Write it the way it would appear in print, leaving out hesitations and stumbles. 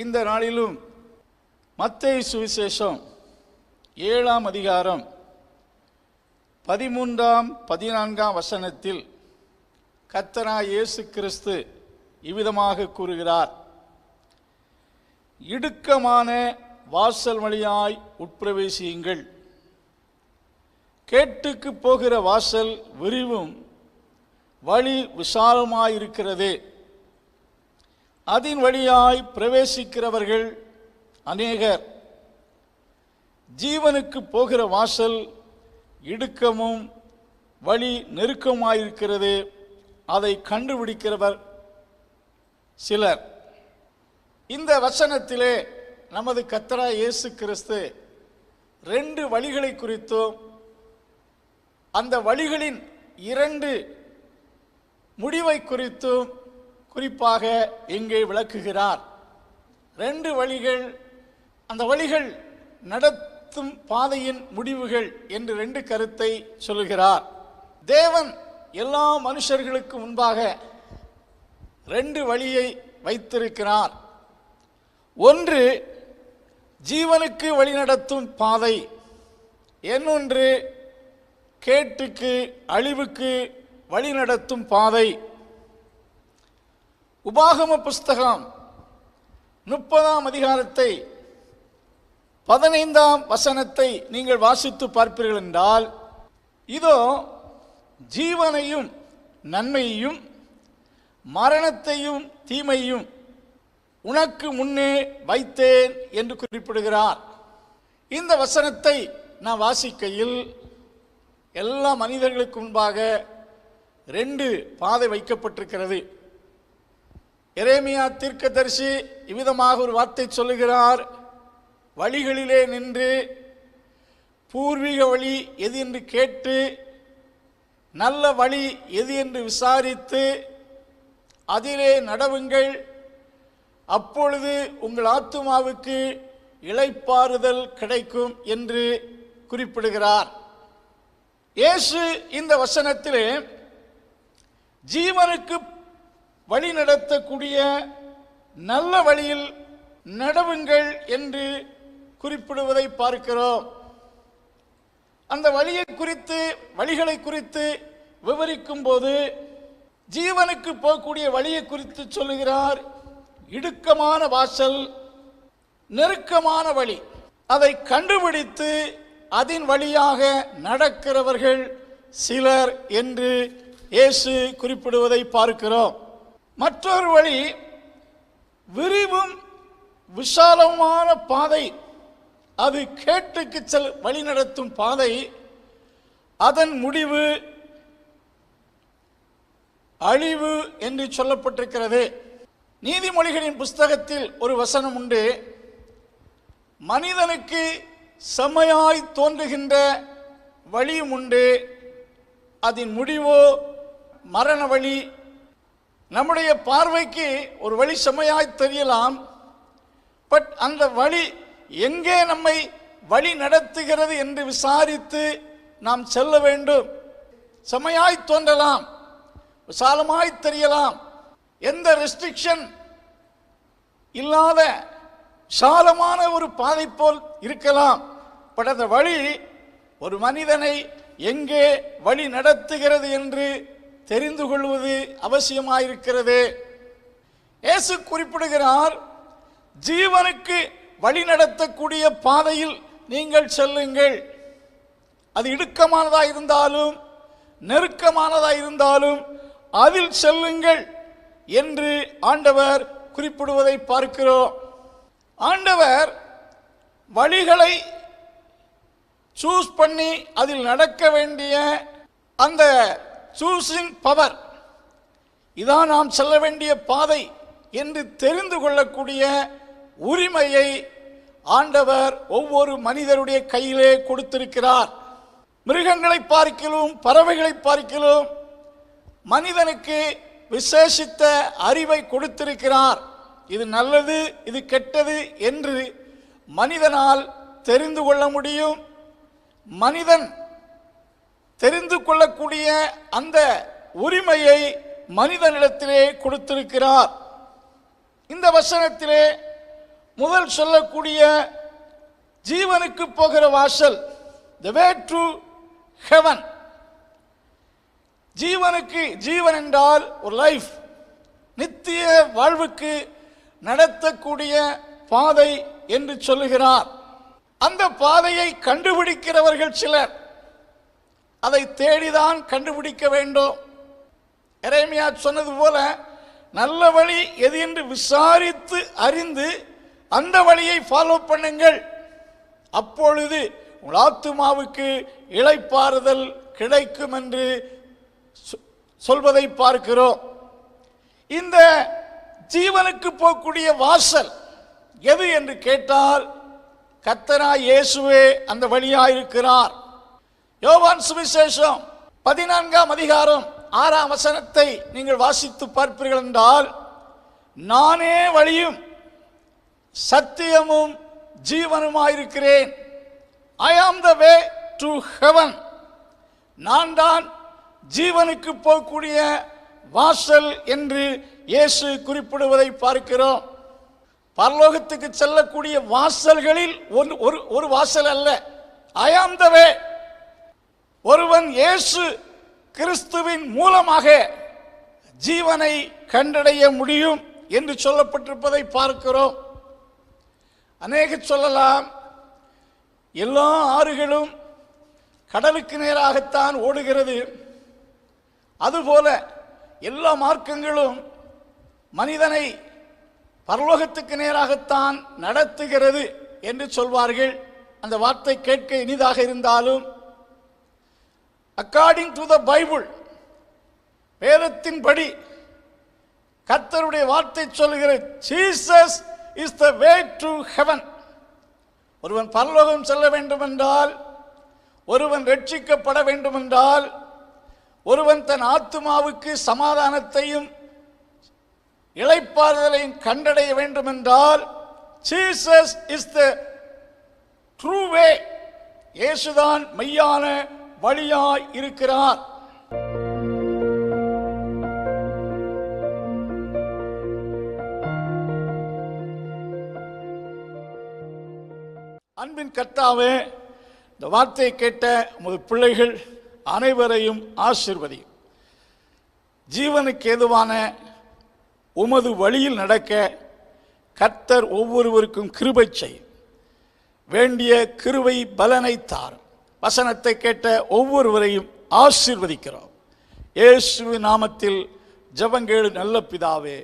இந்த நாளிலும் மத்தேயு சுவிசேஷம் 7ஆம் அதிகாரம் 13ஆம் 14ஆம் வசனத்தில் கர்த்தராகிய இயேசு கிறிஸ்து இவ்விதமாக கூறுகிறார். இடுக்கமான வாசல் வழியாய் உட்பிரவேசியுங்கள். கேட்டுக்கு போகிற வாசல் விரிவும் வழி விசாலமாயிருக்கிறது. அதன் வழியாய் பிரவேசிக்கிறவர்கள் அநேகர். ஜீவனுக்கு போகிற வாசல் இடுக்கமும் வழி நெருக்கமாயிருக்கிறது. அதை கண்டுபிடிக்கிறவர் சிலர். இந்த வசனத்திலே நமது கர்த்தராகிய இயேசு கிறிஸ்து 2 வழிகளை குறித்தும் அந்த வழிகளின் 2 முடிவை குறித்தும் குறிப்பாக இங்கே விளக்குகிறார். 2 வழிகள், அந்த வழிகள் நடத்தும் பாதையின் முடிவுகள் என்று 2 கருத்தை சொல்லுகிறார். தேவன் எல்லா மனுஷர்களுக்கு முன்பாக 2 வழியை வைத்திருக்கிறார். ஒன்று ஜீவனுக்கு வழிநடத்தும் பாதை, இன்னொன்று கேட்டுக்கு அழிவுக்கு வழிநடத்தும் பாதை. உபாகம புஸ்தகம் 30ஆம் அதிகாரத்தை 15ஆம் வசனத்தை நீங்கள் வாசித்து பார்ப்பீர்கள் என்றால், இதோ ஜீவனையும் நன்மையையும் மரணத்தையும் தீமையும் உனக்கு முன்னே வைத்தேன் என்று குறிப்பிடுகிறார். இந்த வசனத்தை நான் வாசிக்கையில் எல்லா மனிதர்களுக்கு முன்பாக 2 பாதை வைக்கப்பட்டிருக்கிறது. எரேமியா தீர்க்கதரிசி இவ்விதமாக ஒரு வார்த்தை சொல்லுகிறார். வழிகளிலே நின்று பூர்வீக வழி எது என்று கேட்டு நல்ல வழி எது என்று விசாரித்து அதிலே நடவுங்கள், அப்பொழுது உங்கள் ஆத்துமாவுக்கு இளைப்பாறுதல் கிடைக்கும் என்று குறிப்பிடுகிறார். இயேசு இந்த வசனத்திலே ஜீவனுக்கு வழி நடத்தக்கூடிய நல்ல வழியில் நடவுங்கள் என்று குறிப்பிடுவதை பார்க்கிறோம். அந்த வழிகளை குறித்து விவரிக்கும் போது ஜீவனுக்கு போகக்கூடிய வழியை குறித்து சொல்லுகிறார். இடுக்கமான வாசல், நெருக்கமான வழி, அதை கண்டுபிடித்து அதன் வழியாக நடக்கிறவர்கள் சிலர் என்று இயேசு குறிப்பிடுவதை பார்க்கிறோம். மற்றொரு வழி விரிவும் விசாலமான பாதை, அது கேட்டுக்கு வழி நடத்தும் பாதை. அதன் முடிவு அழிவு என்று சொல்லப்பட்டிருக்கிறது. நீதிமொழிகளின் புஸ்தகத்தில் ஒரு வசனம் உண்டு. மனிதனுக்கு செம்மையாய் தோன்றுகின்ற வழியும் உண்டு, அதன் முடிவோ மரண வழி. நம்முடைய பார்வைக்கு ஒரு வழி செம்மையாய் தெரியலாம், பட் அந்த வழி எங்கே நம்மை வழி நடத்துகிறது என்று விசாரித்து நாம் செல்ல வேண்டும். செம்மையாய் தோன்றலாம், விசாலமாய் தெரியலாம், எந்த ரெஸ்ட்ரிக்ஷன் இல்லாத விசாலமான ஒரு பாதை போல் இருக்கலாம். பட் அந்த வழி ஒரு மனிதனை எங்கே வழி நடத்துகிறது என்று தெரிந்து கொள்வது அவசியமாயிருக்கிறது. இயேசு குறிப்பிடுகிறார், ஜீவனுக்கு வழி நடத்தக்கூடிய பாதையில் நீங்கள் செல்லுங்கள். அது இடுக்கமானதாக இருந்தாலும் நெருக்கமானதாக இருந்தாலும் அதில் செல்லுங்கள் என்று ஆண்டவர் குறிப்பிடுவதை பார்க்கிறோம். ஆண்டவர் வழிகளை சூஸ் பண்ணி அதில் நடக்க வேண்டிய அந்த சூசிங் பவர், இதான் நாம் செல்ல வேண்டிய பாதை என்று தெரிந்து கொள்ளக்கூடிய உரிமையை ஆண்டவர் ஒவ்வொரு மனிதருடைய கையிலே கொடுத்திருக்கிறார். மிருகங்களை பார்க்கிலும் பறவைகளை பார்க்கிலும் மனிதனுக்கு விசேஷித்த அறிவை கொடுத்திருக்கிறார். இது நல்லது, இது கெட்டது என்று மனிதனால் தெரிந்து கொள்ள முடியும். மனிதன் தெரிந்து கொள்ளக்கூடிய அந்த உரிமையை மனிதனிடத்திலே கொடுத்திருக்கிறார். இந்த வசனத்திலே முதல் சொல்லக்கூடிய ஜீவனுக்கு போகிற வாசல், the way to heaven. ஜீவனுக்கு, ஜீவன் என்றால் ஒரு லைஃப், நித்திய வாழ்வுக்கு நடத்தக்கூடிய பாதை என்று சொல்லுகிறார். அந்த பாதையை கண்டுபிடிக்கிறவர்கள் சிலர். அதை தேடிதான் கண்டுபிடிக்க வேண்டும். எரேமியா சொன்னது போல நல்ல வழி எது என்று விசாரித்து அறிந்து அந்த வழியை ஃபாலோ பண்ணுங்கள், அப்பொழுது உங்கள் ஆத்துமாவுக்கு இளைப்பாறுதல் கிடைக்கும் என்று சொல்வதை பார்க்கிறோம். இந்த ஜீவனுக்கு போகக்கூடிய வாசல் எது என்று கேட்டால் கர்த்தராய் இயேசுவே அந்த வழியாயிருக்கிறார். யோவான் சுவிசேஷம் 14ஆம் அதிகாரம் 6ஆம் வசனத்தை நீங்கள் வாசித்து பார்ப்பீர்கள் என்றால், நானே வழியும் சத்தியமும் ஜீவனுமாயிருக்கிறேன். ஐ ஆம் த வே டு ஹெவன். நான் தான் ஜீவனுக்கு போகக்கூடிய வாசல் என்று இயேசு குறிப்பிடுவதை பார்க்கிறோம். பரலோகத்துக்கு செல்லக்கூடிய வாசல்களில் ஒரு வாசல் அல்ல. ஐ ஆம் த வே. ஒருவன் இயேசு கிறிஸ்துவின் மூலமாக ஜீவனை கண்டடைய முடியும் என்று சொல்லப்பட்டிருப்பதை பார்க்கிறோம். அநேகர் சொல்லலாம், எல்லா ஆறுகளும் கடலுக்கு நேராகத்தான் ஓடுகிறது, அதுபோல எல்லா மார்க்கங்களும் மனிதனை பரலோகத்துக்கு நேராகத்தான் நடத்துகிறது என்று சொல்வார்கள். அந்த வார்த்தை கேட்க இனிதாக இருந்தாலும், அக்கார்டிங் டு த பைபிள், வேதத்தின்படி கர்த்தருடைய வார்த்தை சொல்லுகிறது, Jesus is the way to heaven. ஒருவன் பரலோகம் செல்ல வேண்டும் என்றால், ஒருவன் ரட்சிக்கப்பட வேண்டும் என்றால், ஒருவன் தன் ஆத்துமாவுக்கு சமாதானத்தையும் இளைப்பாறுதலையும் கண்டடைய வேண்டும் என்றால், ஜீசஸ் இஸ் த ட்ரூ வே. இயேசுதான் மெய்யான வழியாய் இருக்கிறார். அன்பின் கர்த்தாவே, இந்த வார்த்தையை கேட்ட உமது பிள்ளைகள் அனைவரையும் ஆசீர்வதியும். ஜீவனுக்கு ஏதுவான உமது வழியில் நடக்க கர்த்தர் ஒவ்வொருவருக்கும் கிருபை செய்யும். வேண்டிய கிருபை பலனை தாரும். வசனத்தை கேட்ட ஒவ்வொருவரையும் ஆசீர்வதிக்கிறோம். இயேசுவின் நாமத்தில் ஜெபங்கேளு நல்ல பிதாவே.